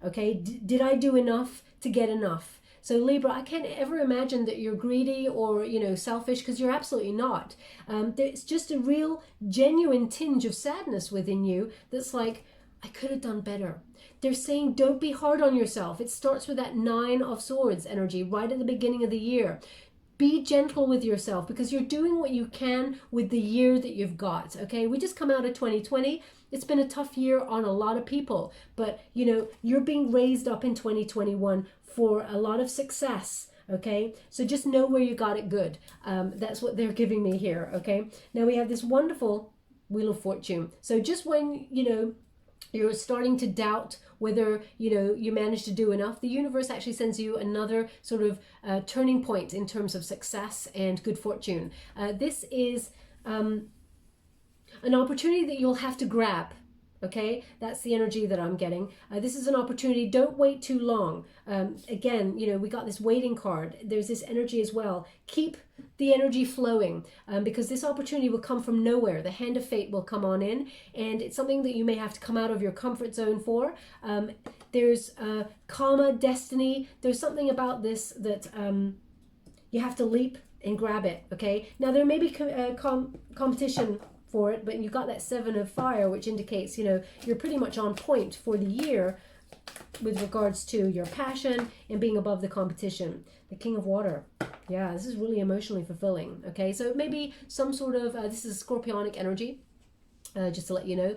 Okay, did I do enough to get enough? So Libra, I can't ever imagine that you're greedy or, you know, selfish, because you're absolutely not. There's just a real genuine tinge of sadness within you that's like, I could have done better. They're saying don't be hard on yourself. It starts with that Nine of Swords energy right at the beginning of the year. Be gentle with yourself, because you're doing what you can with the year that you've got, okay? We just come out of 2020. It's been a tough year on a lot of people, but, you know, you're being raised up in 2021 for a lot of success, okay? So just know where you got it good. That's what they're giving me here, okay? Now we have this wonderful Wheel of Fortune. So just when, you know, you're starting to doubt whether, you know, you managed to do enough, the universe actually sends you another sort of turning point in terms of success and good fortune. This is an opportunity that you'll have to grab. Okay, that's the energy that I'm getting. This is an opportunity. Don't wait too long. Again, you know, we got this waiting card. There's this energy as well. Keep the energy flowing, because this opportunity will come from nowhere. The hand of fate will come on in, and it's something that you may have to come out of your comfort zone for. There's karma, destiny. There's something about this that you have to leap and grab it. Okay, now there may be competition for it, but you've got that Seven of Fire, which indicates, you know, you're pretty much on point for the year with regards to your passion and being above the competition. The King of Water. Yeah, this is really emotionally fulfilling. Okay, so maybe some sort of, this is scorpionic energy, just to let you know.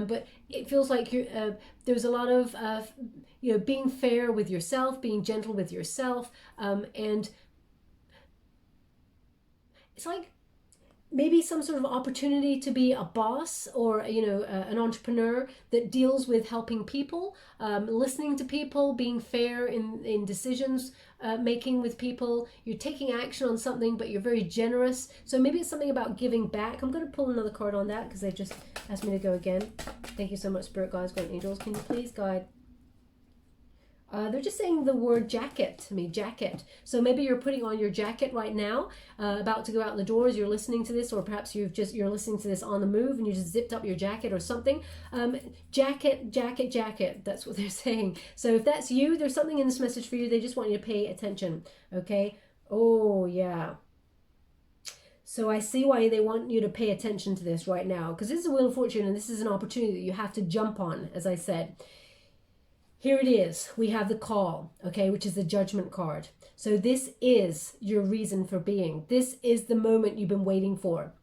But it feels like there's a lot of, you know, being fair with yourself, being gentle with yourself. And it's like, maybe some sort of opportunity to be a boss or, you know, an entrepreneur that deals with helping people, listening to people, being fair in decisions making with people. You're taking action on something, but you're very generous. So maybe it's something about giving back. I'm going to pull another card on that because they just asked me to go again. Thank you so much, Spirit Guides, Guardian Angels. Can you please guide? They're just saying the word jacket to me, jacket. So maybe you're putting on your jacket right now, about to go out the doors, you're listening to this, or perhaps you're listening to this on the move and you just zipped up your jacket or something. Jacket, jacket, jacket. That's what they're saying. So if that's you, there's something in this message for you. They just want you to pay attention. Okay. Oh, yeah. So I see why they want you to pay attention to this right now, because this is a Wheel of Fortune and this is an opportunity that you have to jump on, as I said. Here it is. We have the Call, okay, which is the Judgment card. So this is your reason for being. This is the moment you've been waiting for.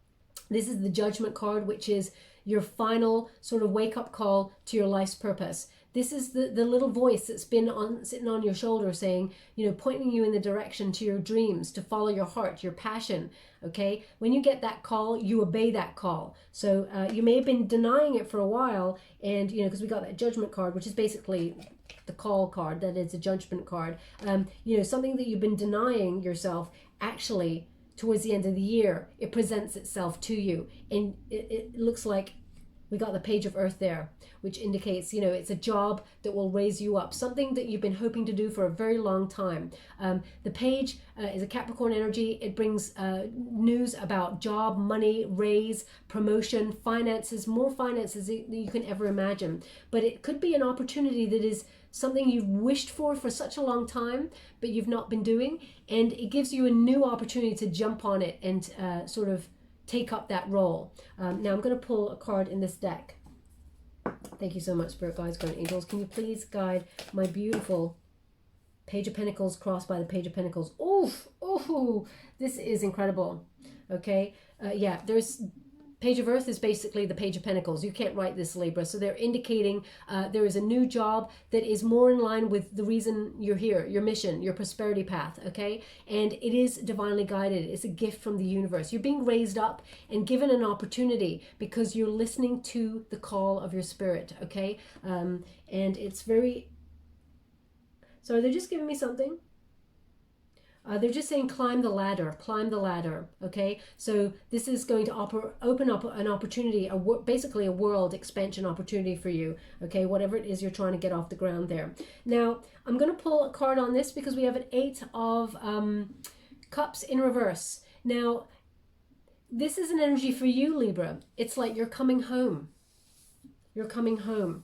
This is the Judgment card, which is your final sort of wake-up call to your life's purpose. This is the little voice that's been sitting on your shoulder saying, you know, pointing you in the direction to your dreams, to follow your heart, your passion, okay? When you get that call, you obey that call. So you may have been denying it for a while, and, you know, because we got that Judgment card, which is basically the call card, that is a judgment card. You know, something that you've been denying yourself, actually, towards the end of the year, it presents itself to you. And it looks like We got the Page of Earth there, which indicates, you know, it's a job that will raise you up, something that you've been hoping to do for a very long time. The Page is a Capricorn energy. It brings news about job, money, raise, promotion, finances, more finances than you can ever imagine. But it could be an opportunity that is something you've wished for such a long time, but you've not been doing. And it gives you a new opportunity to jump on it and sort of take up that role. Now I'm going to pull a card in this deck. Thank you so much, Spirit Guides, Guardian Angels. Can you please guide my beautiful Page of Pentacles crossed by the Page of Pentacles? Oof, ooh, this is incredible. Okay, yeah, there's Page of Earth is basically the Page of Pentacles. You can't write this, Libra. So they're indicating there is a new job that is more in line with the reason you're here, your mission, your prosperity path, okay? And it is divinely guided. It's a gift from the universe. You're being raised up and given an opportunity because you're listening to the call of your spirit, okay? And it's very... So they're just giving me something. They're just saying climb the ladder, okay? So this is going to open up an opportunity, basically a world expansion opportunity for you, okay? Whatever it is you're trying to get off the ground there. Now, I'm going to pull a card on this because we have an 8 of Cups in reverse. Now, this is an energy for you, Libra. It's like you're coming home. You're coming home.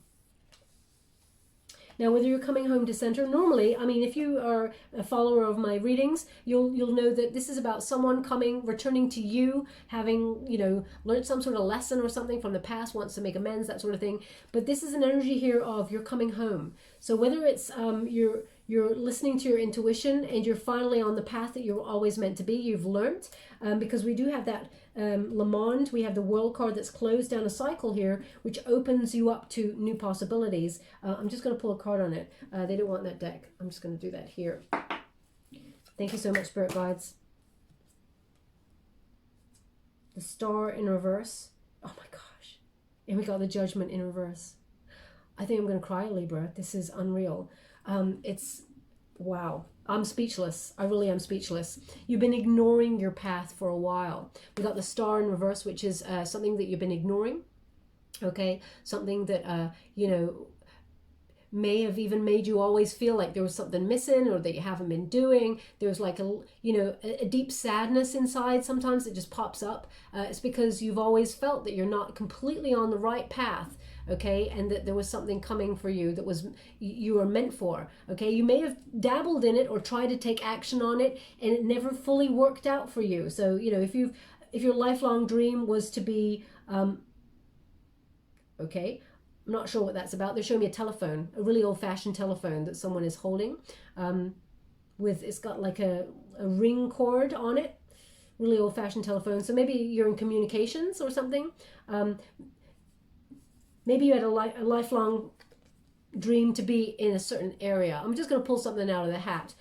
Now, whether you're coming home to center, normally, I mean, if you are a follower of my readings, you'll know that this is about someone returning to you, having, you know, learned some sort of lesson or something from the past, wants to make amends, that sort of thing. But this is an energy here of you're coming home. So whether it's you're listening to your intuition and you're finally on the path that you're always meant to be, you've learned, because we do have that Le Monde, we have the World card that's closed down a cycle here, which opens you up to new possibilities. I'm just going to pull a card on it. They don't want that deck. I'm just going to do that here. Thank you so much, Spirit Guides. The Star in reverse. Oh my gosh. And we got the Judgment in reverse. I think I'm going to cry, Libra. This is unreal. It's, wow. I'm speechless. I really am speechless. You've been ignoring your path for a while. We got the Star in reverse, which is something that you've been ignoring. Okay, something that you know, may have even made you always feel like there was something missing or that you haven't been doing. There's like a deep sadness inside sometimes that just pops up. It's because you've always felt that you're not completely on the right path. Okay, and that there was something coming for you that was you were meant for. Okay, you may have dabbled in it or tried to take action on it and it never fully worked out for you. So, you know, if your lifelong dream was to be okay, I'm not sure what that's about. They're showing me a telephone, a really old-fashioned telephone that someone is holding, it's got like a ring cord on it, really old-fashioned telephone. So maybe you're in communications or something. Maybe you had a lifelong dream to be in a certain area. I'm just going to pull something out of the hat.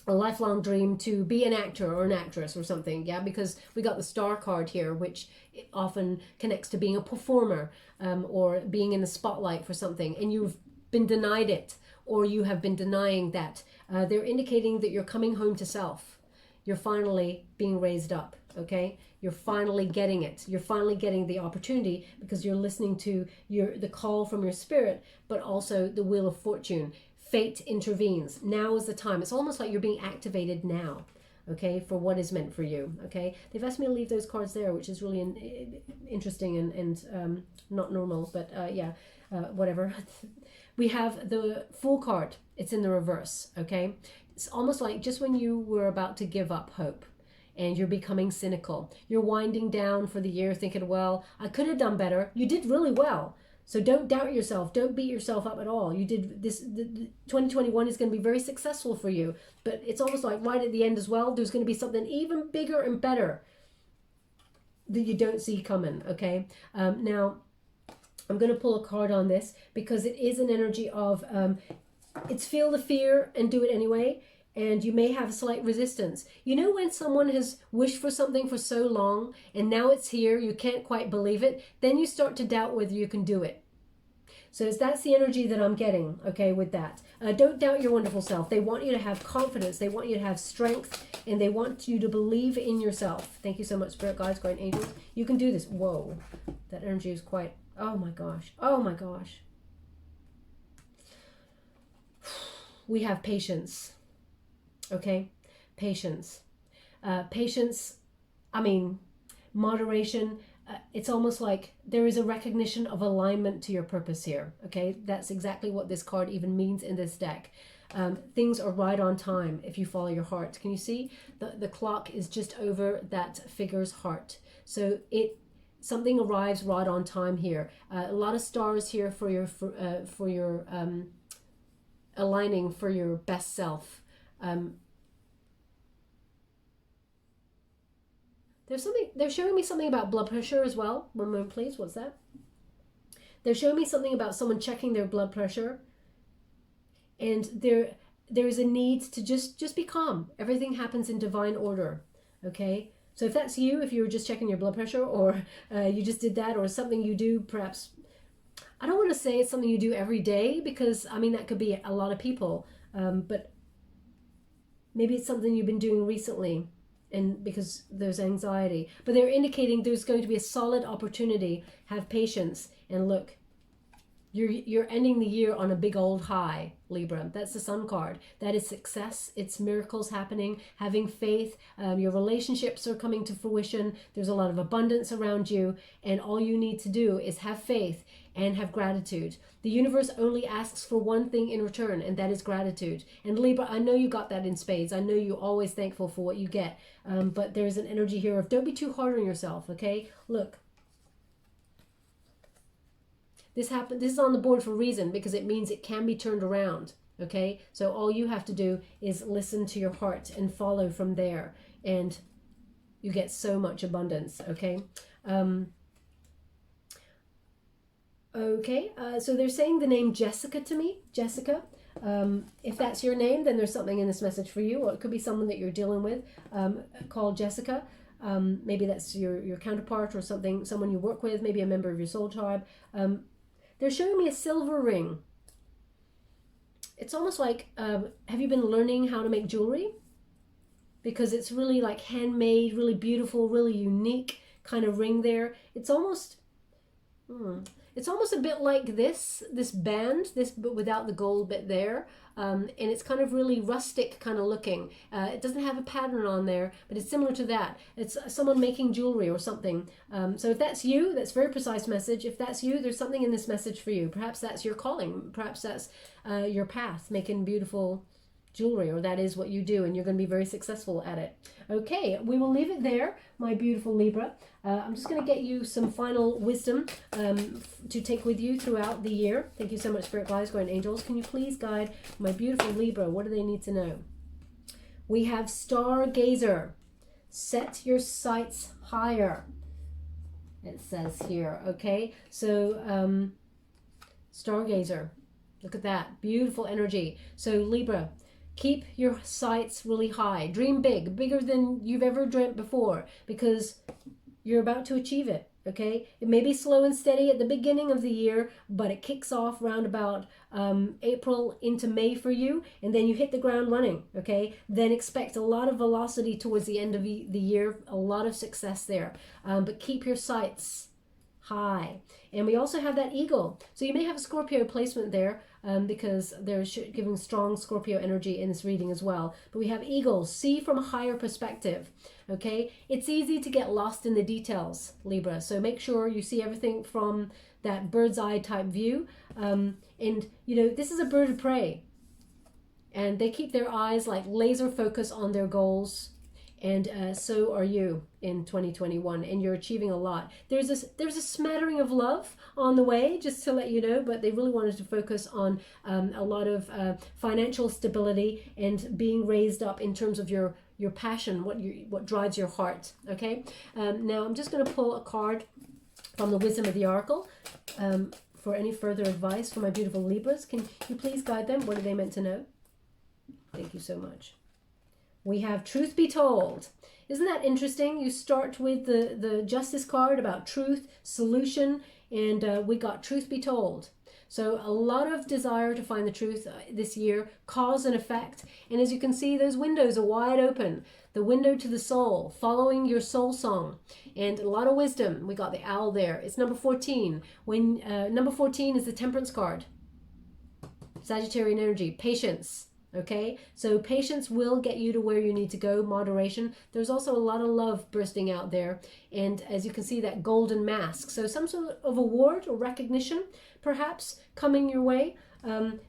A lifelong dream to be an actor or an actress or something, yeah, because we got the Star card here, which often connects to being a performer or being in the spotlight for something, and you've been denied it, or you have been denying that. They're indicating that you're coming home to self. You're finally being raised up, okay? You're finally getting it. You're finally getting the opportunity because you're listening to the call from your spirit, but also the Wheel of Fortune. Fate intervenes. Now is the time. It's almost like you're being activated now, okay, for what is meant for you, okay? They've asked me to leave those cards there, which is really interesting and not normal, but yeah, whatever. We have the Fool card. It's in the reverse, okay? It's almost like just when you were about to give up hope and you're becoming cynical, you're winding down for the year thinking, well, I could have done better. You did really well. So don't doubt yourself. Don't beat yourself up at all. You did this. The 2021 is going to be very successful for you. But it's almost like right at the end as well, there's going to be something even bigger and better that you don't see coming, okay? Now, I'm going to pull a card on this because it is an energy of, it's feel the fear and do it anyway. And you may have slight resistance. You know when someone has wished for something for so long and now it's here, you can't quite believe it, then you start to doubt whether you can do it. So that's the energy that I'm getting, okay, with that. Don't doubt your wonderful self. They want you to have confidence. They want you to have strength, and they want you to believe in yourself. Thank you so much, Spirit Guides, Guardian Angels. You can do this. Whoa, that energy is quite, oh my gosh. Oh my gosh. We have patience, okay? Patience. Patience, I mean, moderation. It's almost like there is a recognition of alignment to your purpose here, okay? That's exactly what this card even means in this deck. Things are right on time if you follow your heart. Can you see? The clock is just over that figure's heart. So something arrives right on time here. A lot of stars here for your aligning for your best self. They're showing me something about blood pressure as well. One moment, please. What's that? They're showing me something about someone checking their blood pressure. And there is a need to just be calm. Everything happens in divine order. Okay? So if that's you, if you were just checking your blood pressure, or you just did that, or something you do, perhaps, I don't want to say it's something you do every day, because, I mean, that could be a lot of people. But maybe it's something you've been doing recently, and because there's anxiety. But they're indicating there's going to be a solid opportunity. Have patience, and look, you're ending the year on a big old high, Libra. That's the Sun card. That is success. It's miracles happening, having faith. Your relationships are coming to fruition. There's a lot of abundance around you, and all you need to do is have faith and have gratitude. The universe only asks for one thing in return, and that is gratitude. And Libra, I know you got that in spades. I know you're always thankful for what you get. But there's an energy here of don't be too hard on yourself, okay? Look. This is on the board for a reason, because it means it can be turned around, okay? So all you have to do is listen to your heart and follow from there, and you get so much abundance, okay? So they're saying the name Jessica to me, Jessica. If that's your name, then there's something in this message for you, or it could be someone that you're dealing with called Jessica. Maybe that's your counterpart or someone you work with, maybe a member of your soul tribe. They're showing me a silver ring. It's almost like, have you been learning how to make jewelry? Because it's really like handmade, really beautiful, really unique kind of ring there. It's almost a bit like this band, but without the gold bit there. And it's kind of really rustic kind of looking. It doesn't have a pattern on there, but it's similar to that. It's someone making jewelry or something. So if that's you, that's a very precise message. If that's you, there's something in this message for you. Perhaps that's your calling. Perhaps that's your path, making beautiful jewelry, or that is what you do, and you're going to be very successful at it. Okay, we will leave it there, my beautiful Libra. I'm just going to get you some final wisdom to take with you throughout the year. Thank you so much, Spirit Guides, Guardian Angels. Can you please guide my beautiful Libra? What do they need to know? We have Stargazer. Set your sights higher, it says here. Okay, so Stargazer. Look at that. Beautiful energy. So Libra, keep your sights really high. Dream big, bigger than you've ever dreamt before, because you're about to achieve it, okay? It may be slow and steady at the beginning of the year, but it kicks off round about April into May for you, and then you hit the ground running, okay? Then expect a lot of velocity towards the end of the year, a lot of success there. But keep your sights high. And we also have that eagle. So you may have a Scorpio placement there, because they're giving strong Scorpio energy in this reading as well. But we have eagles. See from a higher perspective. Okay, it's easy to get lost in the details, Libra. So make sure you see everything from that bird's eye type view. And you know, this is a bird of prey, and they keep their eyes like laser focus on their goals. And so are you in 2021, and you're achieving a lot. There's a smattering of love on the way, just to let you know, but they really wanted to focus on a lot of financial stability and being raised up in terms of your passion, what drives your heart. Okay, now I'm just going to pull a card from the Wisdom of the Oracle for any further advice for my beautiful Libras. Can you please guide them? What are they meant to know? Thank you so much. We have Truth Be Told. Isn't that interesting? You start with the Justice card about truth, solution, and we got Truth Be Told. So a lot of desire to find the truth this year, cause and effect. And as you can see, those windows are wide open. The window to the soul, following your soul song, and a lot of wisdom. We got the owl there. It's number 14. When number 14 is the Temperance card. Sagittarian energy, patience. Okay, so patience will get you to where you need to go. Moderation. There's also a lot of love bursting out there, and as you can see, that golden mask. So some sort of award or recognition, perhaps, coming your way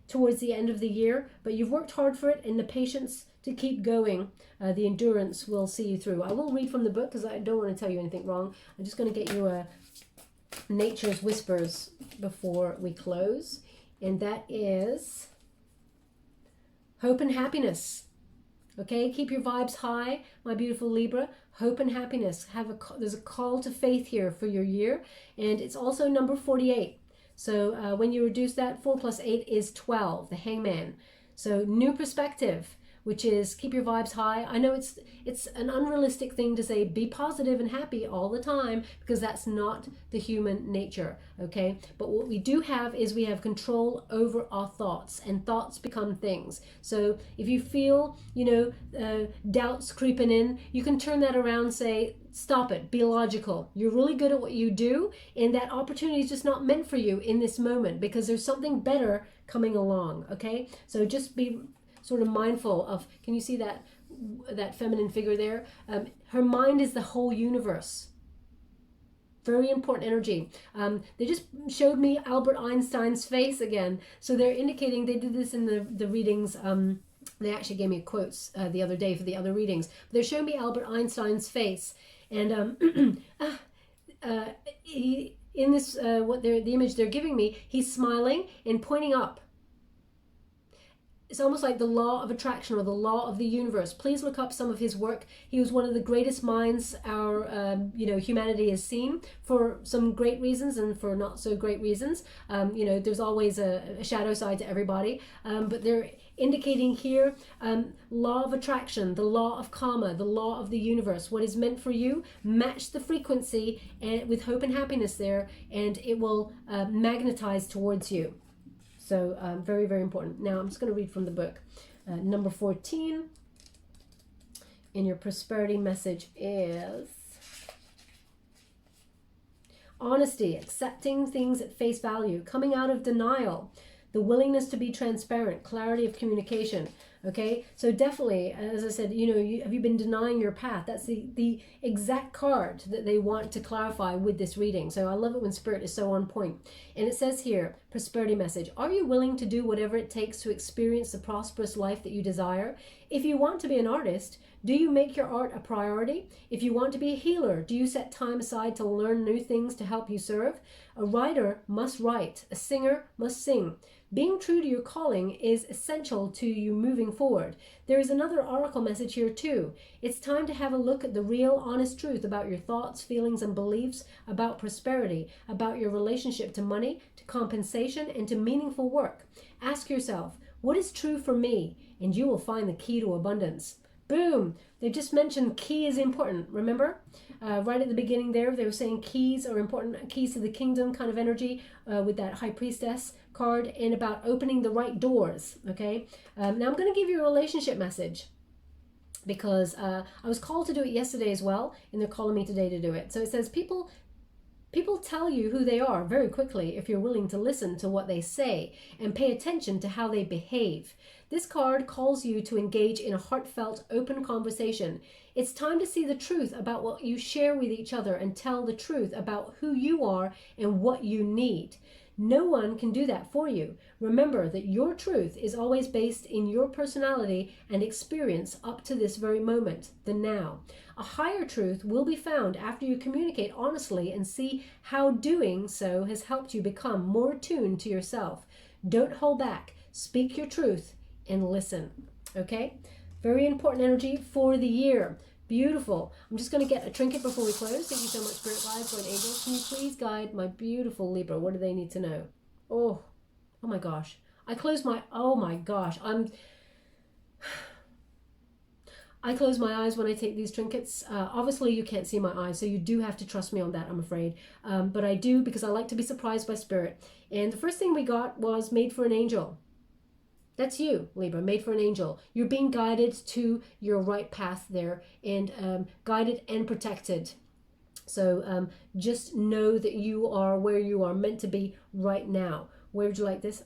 towards the end of the year. But you've worked hard for it, and the patience to keep going, the endurance will see you through. I will read from the book because I don't want to tell you anything wrong. I'm just going to get you a Nature's Whispers before we close, and that is Hope and Happiness. Okay, keep your vibes high, my beautiful Libra. Hope and happiness. There's a call to faith here for your year, and it's also number 48. So when you reduce that, 4 plus 8 is 12, the Hangman. So new perspective, which is keep your vibes high. I know it's an unrealistic thing to say be positive and happy all the time, because that's not the human nature, okay? But what we do have is we have control over our thoughts, and thoughts become things. So if you feel, doubts creeping in, you can turn that around, say, stop it, be logical. You're really good at what you do, and that opportunity is just not meant for you in this moment, because there's something better coming along, okay? So just be sort of mindful of, can you see that feminine figure there? Her mind is the whole universe. Very important energy. They just showed me Albert Einstein's face again. So they're indicating, they did this in the readings. They actually gave me quotes the other day for the other readings. They're showing me Albert Einstein's face. And in this, the image they're giving me, he's smiling and pointing up. It's almost like the law of attraction or the law of the universe. Please look up some of his work. He was one of the greatest minds our humanity has seen, for some great reasons and for not so great reasons. There's always a shadow side to everybody, but they're indicating here law of attraction, the law of karma, the law of the universe. What is meant for you, match the frequency and with hope and happiness there, and it will magnetize towards you. So very, very important. Now I'm just going to read from the book. Number 14 in your prosperity message is honesty, accepting things at face value, coming out of denial, the willingness to be transparent, clarity of communication. Okay, so definitely, as I said, have you been denying your path? That's the exact card that they want to clarify with this reading. So I love it when Spirit is so on point. And it says here, prosperity message, are you willing to do whatever it takes to experience the prosperous life that you desire? If you want to be an artist, do you make your art a priority? If you want to be a healer, do you set time aside to learn new things to help you serve? A writer must write, a singer must sing. Being true to your calling is essential to you moving forward. There is another oracle message here too. It's time to have a look at the real, honest truth about your thoughts, feelings, and beliefs about prosperity, about your relationship to money, to compensation, and to meaningful work. Ask yourself, what is true for me? And you will find the key to abundance. Boom! They just mentioned key is important, remember? Right at the beginning there, they were saying keys are important, keys to the kingdom kind of energy with that High Priestess card, and about opening the right doors, okay? Now I'm going to give you a relationship message, because I was called to do it yesterday as well, and they're calling me today to do it. So it says, people tell you who they are very quickly if you're willing to listen to what they say and pay attention to how they behave. This card calls you to engage in a heartfelt, open conversation. It's time to see the truth about what you share with each other and tell the truth about who you are and what you need. No one can do that for you. Remember that your truth is always based in your personality and experience up to this very moment, the now. A higher truth will be found after you communicate honestly and see how doing so has helped you become more attuned to yourself. Don't hold back. Speak your truth and listen. Okay? Very important energy for the year. Beautiful. I'm just going to get a trinket before we close. Thank you so much, Spirit Guides, Guardian Angels. Can you please guide my beautiful Libra? What do they need to know? Oh my gosh. I closed my, oh my gosh. I close my eyes when I take these trinkets. Obviously, you can't see my eyes, so you do have to trust me on that, I'm afraid. But I do, because I like to be surprised by spirit. And the first thing we got was made for an angel. That's you, Libra, made for an angel. You're being guided to your right path there, and guided and protected. So just know that you are where you are meant to be right now. Where would you like this?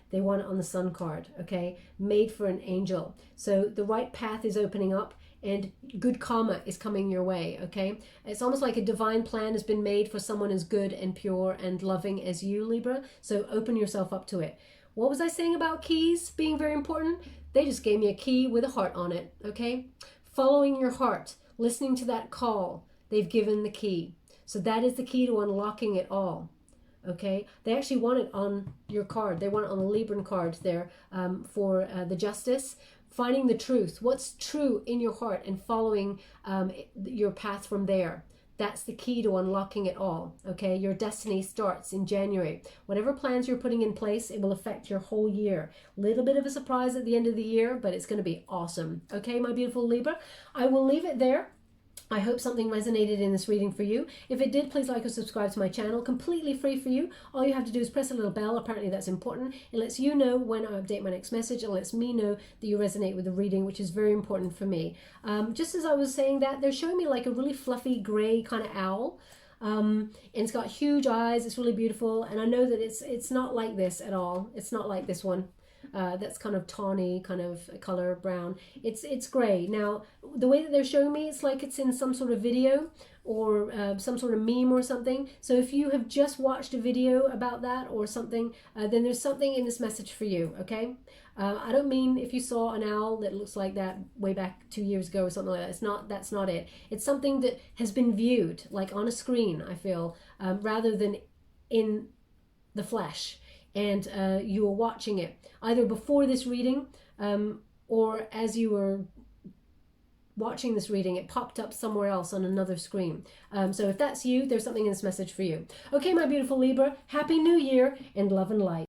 They want it on the Sun card, okay? Made for an angel. So the right path is opening up, and good karma is coming your way, okay? It's almost like a divine plan has been made for someone as good and pure and loving as you, Libra. So open yourself up to it. What was I saying about keys being very important? They just gave me a key with a heart on it, okay? Following your heart, listening to that call, they've given the key. So that is the key to unlocking it all, okay? They actually want it on your card. They want it on the Libran card there for the justice. Finding the truth, what's true in your heart, and following your path from there. That's the key to unlocking it all, okay? Your destiny starts in January. Whatever plans you're putting in place, it will affect your whole year. Little bit of a surprise at the end of the year, but it's going to be awesome. Okay, my beautiful Libra? I will leave it there. I hope something resonated in this reading for you. If it did, please like or subscribe to my channel. Completely free for you. All you have to do is press a little bell. Apparently that's important. It lets you know when I update my next message. It lets me know that you resonate with the reading, which is very important for me. Just as I was saying that, they're showing me like a really fluffy gray kind of owl. And it's got huge eyes. It's really beautiful. And I know that it's not like this at all. It's not like this one. That's kind of tawny kind of color, brown. It's gray. Now, the way that they're showing me, it's like it's in some sort of video or some sort of meme or something. So if you have just watched a video about that or something, then there's something in this message for you, okay? I don't mean if you saw an owl that looks like that way back 2 years ago or something like that. That's not it. It's something that has been viewed, like on a screen, I feel, rather than in the flesh. And you were watching it either before this reading or as you were watching this reading, it popped up somewhere else on another screen. So if that's you, there's something in this message for you. Okay, my beautiful Libra, Happy New Year and love and light.